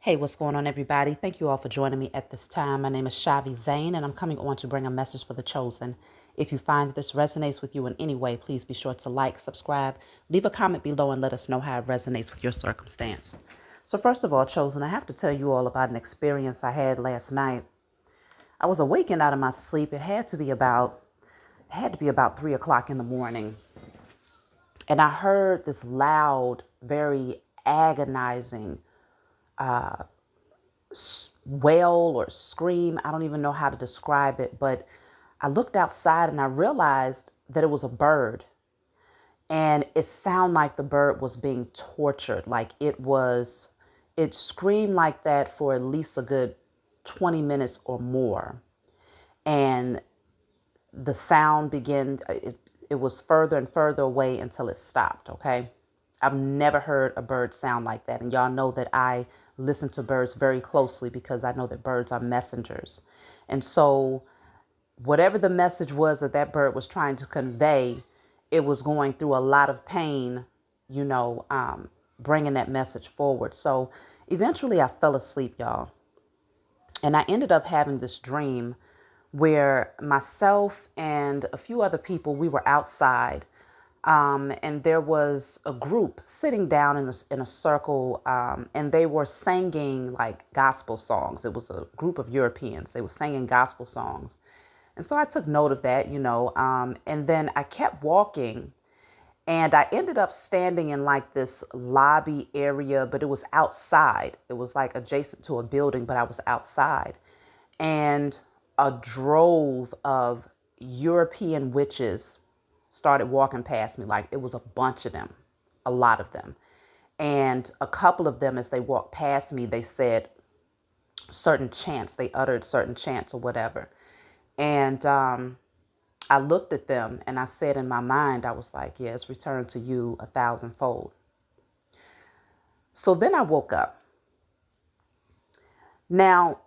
Hey, what's going on, everybody? Thank you all for joining me at this time. My name is Shavi Zane, and I'm coming on to bring a message for the chosen. If you find that this resonates with you in any way, please be sure to like, subscribe, leave a comment below, and let us know how it resonates with your circumstance. So, first of all, chosen, I have to tell you all about an experience I had last night. I was awakened out of my sleep. It had to be about 3 o'clock in the morning, and I heard this loud, very agonizing wail or scream. I don't even know how to describe it, but I looked outside and I realized that it was a bird. And it sounded like the bird was being tortured. It screamed like that for at least a good 20 minutes or more. And the sound it was further and further away until it stopped. Okay. I've never heard a bird sound like that. And y'all know that I listen to birds very closely because I know that birds are messengers. And so whatever the message was that bird was trying to convey, it was going through a lot of pain, bringing that message forward. So eventually I fell asleep, y'all. And I ended up having this dream where myself and a few other people, we were outside. And there was a group sitting down in a circle, and they were singing like gospel songs. It was a group of Europeans. They were singing gospel songs. And so I took note of that, and then I kept walking, and I ended up standing in like this lobby area, but it was outside. It was like adjacent to a building, but I was outside. And a drove of European witches started walking past me. Like it was a bunch of them, a lot of them. And a couple of them, as they walked past me, they said certain chants, they uttered certain chants or whatever. And I looked at them and I said in my mind, I was like, yes, return to you 1,000-fold. So then I woke up. Now,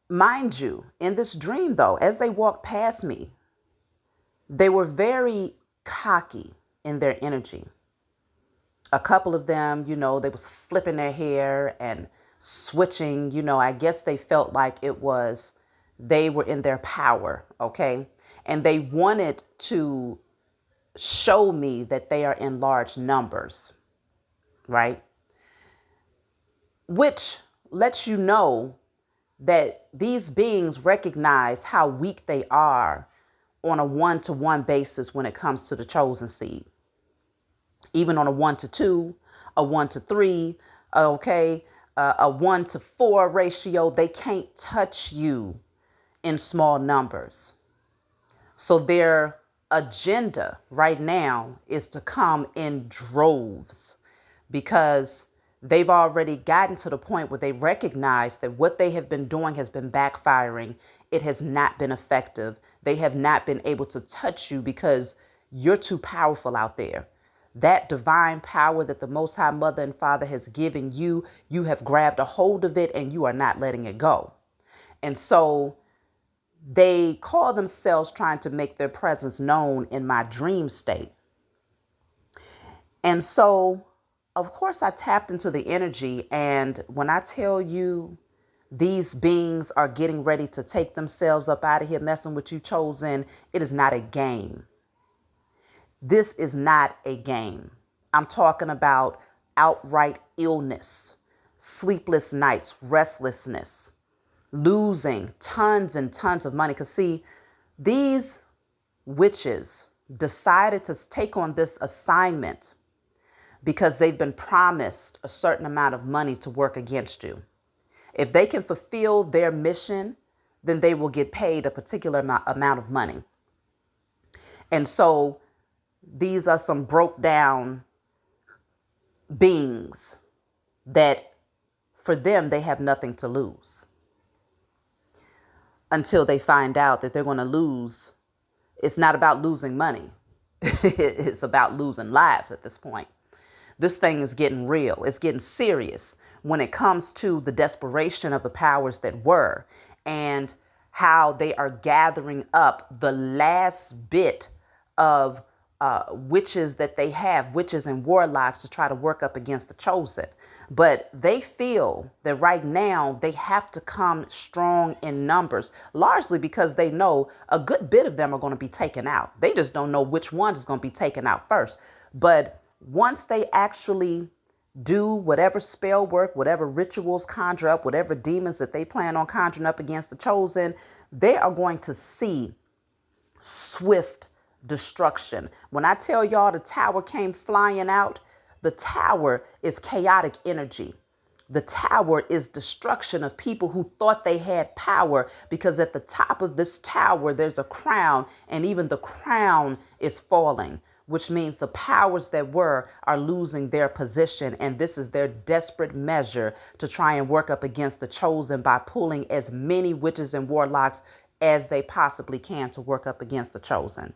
mind you, in this dream, though, as they walked past me, they were very cocky in their energy. A couple of them, they was flipping their hair and switching, I guess they felt like they were in their power, okay? And they wanted to show me that they are in large numbers, right? Which lets you know that these beings recognize how weak they are on a 1-to-1 basis when it comes to the chosen seed. Even on a 1-to-2, a 1-to-3, okay, a 1-to-4 ratio, they can't touch you in small numbers. So their agenda right now is to come in droves because they've already gotten to the point where they recognize that what they have been doing has been backfiring. It has not been effective. They have not been able to touch you because you're too powerful out there. That divine power that the Most High Mother and Father has given you, you have grabbed a hold of it and you are not letting it go. And so they call themselves trying to make their presence known in my dream state. And so, of course, I tapped into the energy. And when I tell you these beings are getting ready to take themselves up out of here messing with you, chosen, it is not a game. This is not a game. I'm talking about outright illness, sleepless nights, restlessness, losing tons and tons of money. Because see, these witches decided to take on this assignment because they've been promised a certain amount of money to work against you. If they can fulfill their mission, then they will get paid a particular amount of money. And so these are some broke down beings that for them, they have nothing to lose until they find out that they're going to lose. It's not about losing money. It's about losing lives at this point. This thing is getting real. It's getting serious when it comes to the desperation of the powers that were and how they are gathering up the last bit of witches that they have, witches and warlocks, to try to work up against the chosen. But they feel that right now they have to come strong in numbers, largely because they know a good bit of them are going to be taken out. They just don't know which ones is going to be taken out first. But once they actually do whatever spell work, whatever rituals conjure up, whatever demons that they plan on conjuring up against the chosen, they are going to see swift destruction. When I tell y'all the tower came flying out, the tower is chaotic energy. The tower is destruction of people who thought they had power, because at the top of this tower, there's a crown, and even the crown is falling, which means the powers that were are losing their position. And this is their desperate measure to try and work up against the chosen by pulling as many witches and warlocks as they possibly can to work up against the chosen.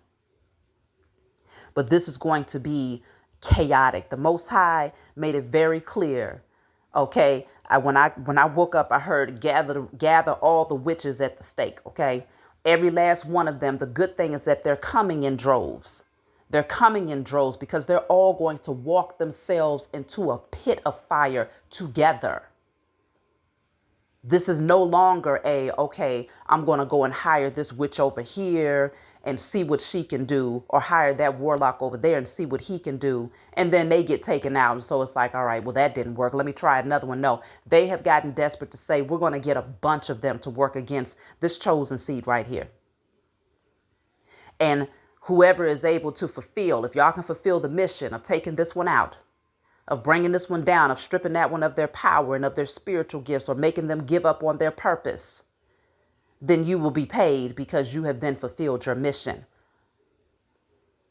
But this is going to be chaotic. The Most High made it very clear. Okay, when I woke up, I heard gather all the witches at the stake. Okay, every last one of them. The good thing is that they're coming in droves. They're coming in droves because they're all going to walk themselves into a pit of fire together. This is no longer okay, I'm going to go and hire this witch over here and see what she can do, or hire that warlock over there and see what he can do. And then they get taken out. And so it's like, all right, well, that didn't work. Let me try another one. No, they have gotten desperate to say, we're going to get a bunch of them to work against this chosen seed right here. And whoever is able to fulfill, if y'all can fulfill the mission of taking this one out, of bringing this one down, of stripping that one of their power and of their spiritual gifts, or making them give up on their purpose, then you will be paid because you have then fulfilled your mission.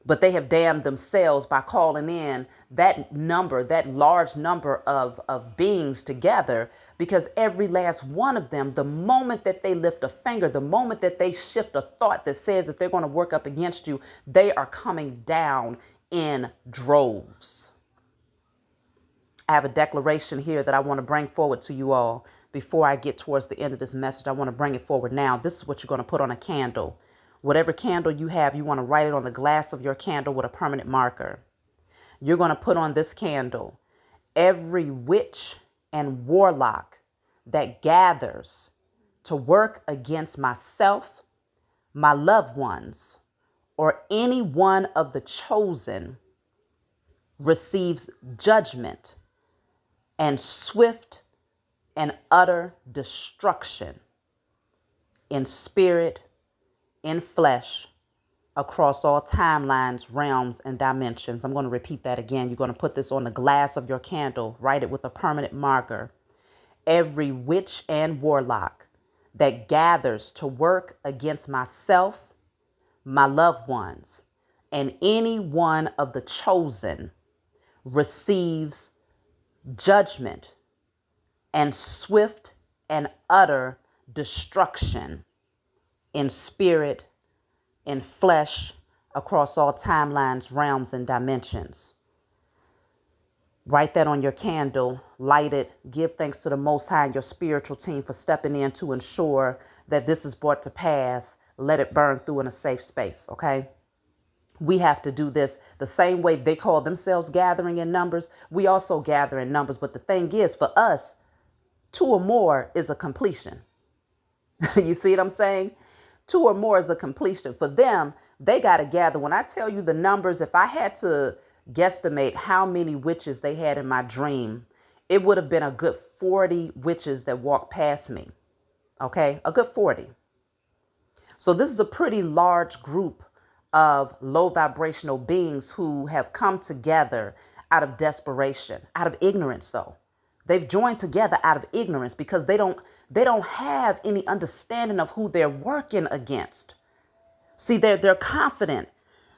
But they have damned themselves by calling in that number, that large number of beings together, because every last one of them, the moment that they lift a finger, the moment that they shift a thought that says that they're going to work up against you, they are coming down in droves. I have a declaration here that I want to bring forward to you all. Before I get towards the end of this message, I want to bring it forward now. This is what you're going to put on a candle. Whatever candle you have, you want to write it on the glass of your candle with a permanent marker. You're going to put on this candle: every witch and warlock that gathers to work against myself, my loved ones, or any one of the chosen receives judgment and swift and utter destruction in spirit, in flesh, across all timelines, realms, and dimensions. I'm going to repeat that again. You're going to put this on the glass of your candle, write it with a permanent marker. Every witch and warlock that gathers to work against myself, my loved ones, and any one of the chosen receives judgment and swift and utter destruction in spirit, in flesh, across all timelines, realms, and dimensions. Write that on your candle, light it, give thanks to the Most High and your spiritual team for stepping in to ensure that this is brought to pass. Let it burn through in a safe space, okay? We have to do this the same way they call themselves gathering in numbers. We also gather in numbers, but the thing is, for us, 2 or more is a completion. You see what I'm saying? 2 or more is a completion. For them, they got to gather. When I tell you the numbers, if I had to guesstimate how many witches they had in my dream, it would have been a good 40 witches that walked past me. Okay, a good 40. So this is a pretty large group of low vibrational beings who have come together out of desperation, out of ignorance, though. They've joined together out of ignorance because they don't have any understanding of who they're working against. See, they're confident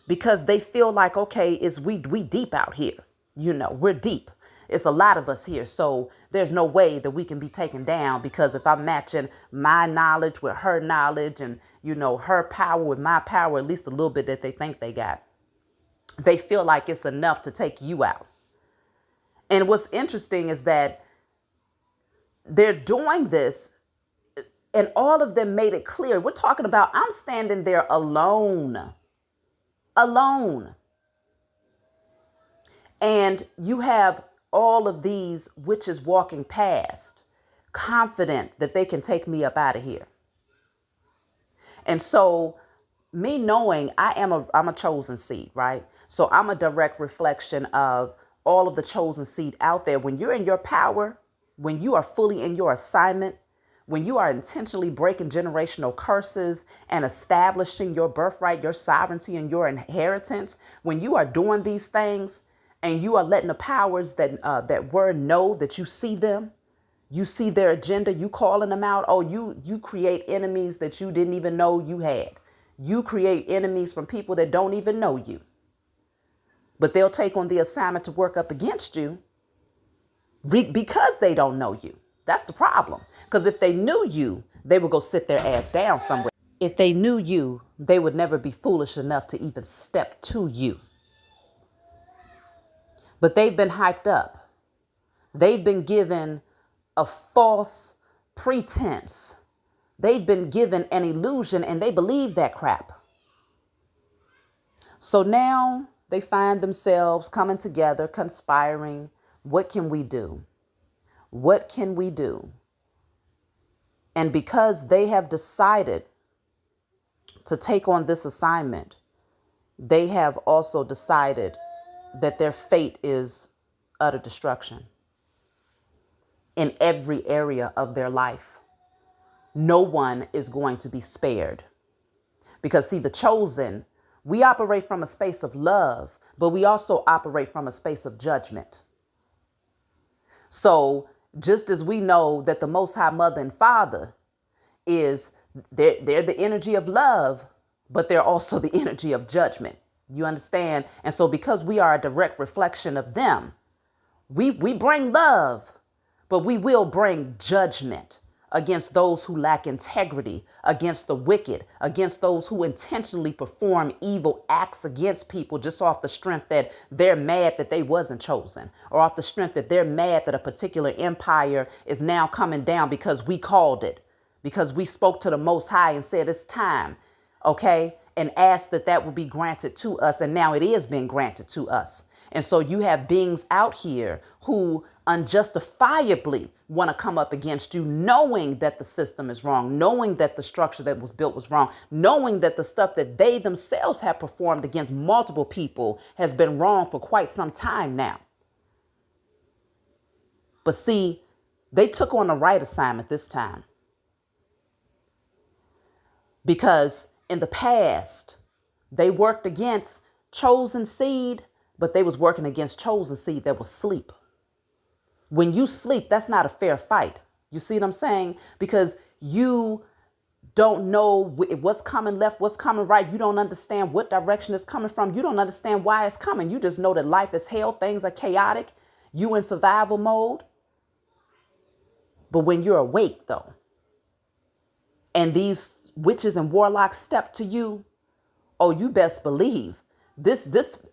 because they feel like, okay, we deep out here. You know, we're deep. It's a lot of us here. So there's no way that we can be taken down, because if I'm matching my knowledge with her knowledge and, you know, her power with my power, at least a little bit that they think they got, they feel like it's enough to take you out. And what's interesting is that they're doing this, and all of them made it clear. We're talking about, I'm standing there alone. Alone. And you have all of these witches walking past, confident that they can take me up out of here. And so me knowing I'm a chosen seed, right? So I'm a direct reflection of all of the chosen seed out there. When you're in your power, when you are fully in your assignment, when you are intentionally breaking generational curses and establishing your birthright, your sovereignty, and your inheritance, when you are doing these things and you are letting the powers that were know that you see them, you see their agenda, you calling them out. Oh, you create enemies that you didn't even know you had. You create enemies from people that don't even know you. But they'll take on the assignment to work up against you because they don't know you. That's the problem. Because if they knew you, they would go sit their ass down somewhere. If they knew you, they would never be foolish enough to even step to you. But they've been hyped up. They've been given a false pretense. They've been given an illusion and they believe that crap. So now they find themselves coming together, conspiring. What can we do? What can we do? And because they have decided to take on this assignment, they have also decided that their fate is utter destruction in every area of their life. No one is going to be spared. Because see, the chosen, we operate from a space of love, but we also operate from a space of judgment. So just as we know that the Most High Mother and Father is, they're the energy of love, but they're also the energy of judgment. You understand? And so because we are a direct reflection of them, we bring love, but we will bring judgment against those who lack integrity, against the wicked, against those who intentionally perform evil acts against people just off the strength that they're mad that they wasn't chosen, or off the strength that they're mad that a particular empire is now coming down because we called it, because we spoke to the Most High and said it's time, okay, and asked that that would be granted to us, and now it is being granted to us. And so you have beings out here who unjustifiably want to come up against you, knowing that the system is wrong, knowing that the structure that was built was wrong, knowing that the stuff that they themselves have performed against multiple people has been wrong for quite some time now. But see, they took on the right assignment this time. Because in the past, they worked against chosen seed, but they was working against chosen seed that was asleep. When you sleep, that's not a fair fight. You see what I'm saying? Because you don't know what's coming left, what's coming right. You don't understand what direction it's coming from. You don't understand why it's coming. You just know that life is hell. Things are chaotic. You in survival mode. But when you're awake, though, and these witches and warlocks step to you, oh, you best believe this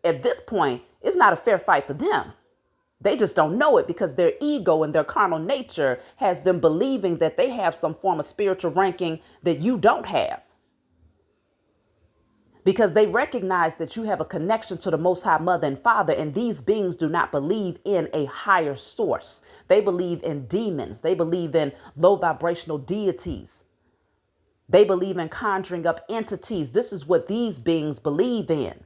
at this point is not a fair fight for them. They just don't know it because their ego and their carnal nature has them believing that they have some form of spiritual ranking that you don't have. Because they recognize that you have a connection to the Most High Mother and Father, and these beings do not believe in a higher source. They believe in demons. They believe in low vibrational deities. They believe in conjuring up entities. This is what these beings believe in.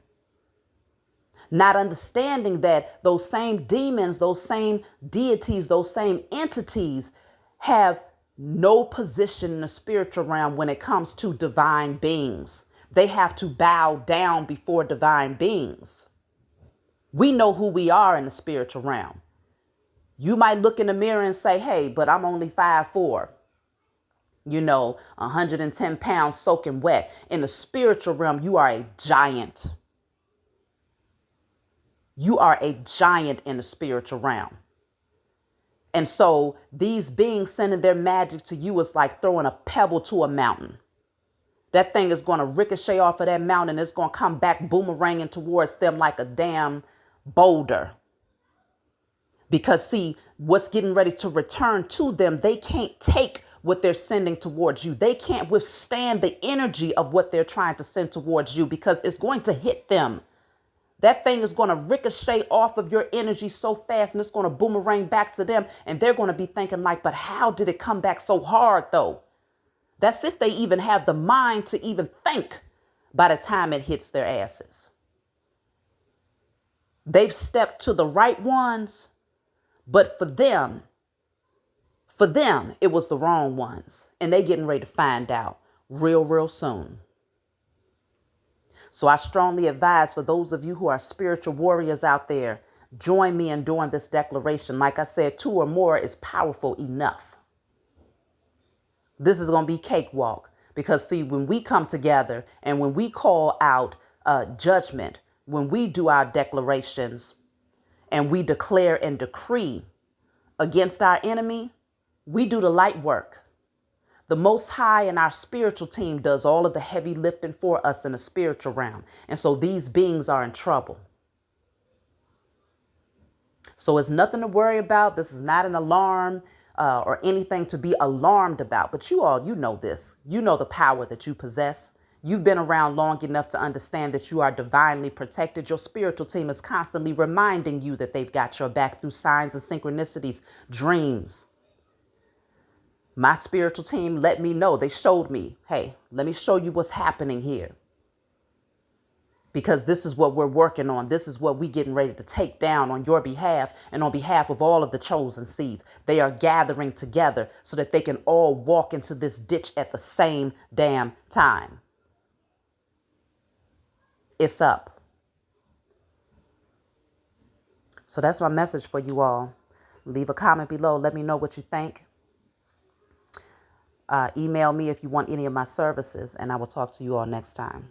Not understanding that those same demons, those same deities, those same entities have no position in the spiritual realm when it comes to divine beings. They have to bow down before divine beings. We know who we are in the spiritual realm. You might look in the mirror and say, hey, but I'm only 5'4". 110 pounds soaking wet. In the spiritual realm, you are a giant. You are a giant in the spiritual realm. And so these beings sending their magic to you is like throwing a pebble to a mountain. That thing is going to ricochet off of that mountain. It's going to come back boomeranging towards them like a damn boulder. Because see, what's getting ready to return to them, they can't take what they're sending towards you. They can't withstand the energy of what they're trying to send towards you because it's going to hit them. That thing is going to ricochet off of your energy so fast, and it's going to boomerang back to them. And they're going to be thinking like, but how did it come back so hard though? That's if they even have the mind to even think by the time it hits their asses. They've stepped to the right ones, but for them, it was the wrong ones. And they getting ready to find out real soon. So I strongly advise for those of you who are spiritual warriors out there, join me in doing this declaration. Like I said, 2 or more is powerful enough. This is going to be cakewalk because see, when we come together and when we call out judgment, when we do our declarations and we declare and decree against our enemy, we do the light work. The Most High and our spiritual team does all of the heavy lifting for us in the spiritual realm. And so these beings are in trouble. So it's nothing to worry about. This is not an alarm or anything to be alarmed about. But you all, you know this. You know the power that you possess. You've been around long enough to understand that you are divinely protected. Your spiritual team is constantly reminding you that they've got your back through signs and synchronicities, dreams. My spiritual team let me know. They showed me, hey, let me show you what's happening here. Because this is what we're working on. This is what we're getting ready to take down on your behalf and on behalf of all of the chosen seeds. They are gathering together so that they can all walk into this ditch at the same damn time. It's up. So that's my message for you all. Leave a comment below. Let me know what you think. Email me if you want any of my services, and I will talk to you all next time.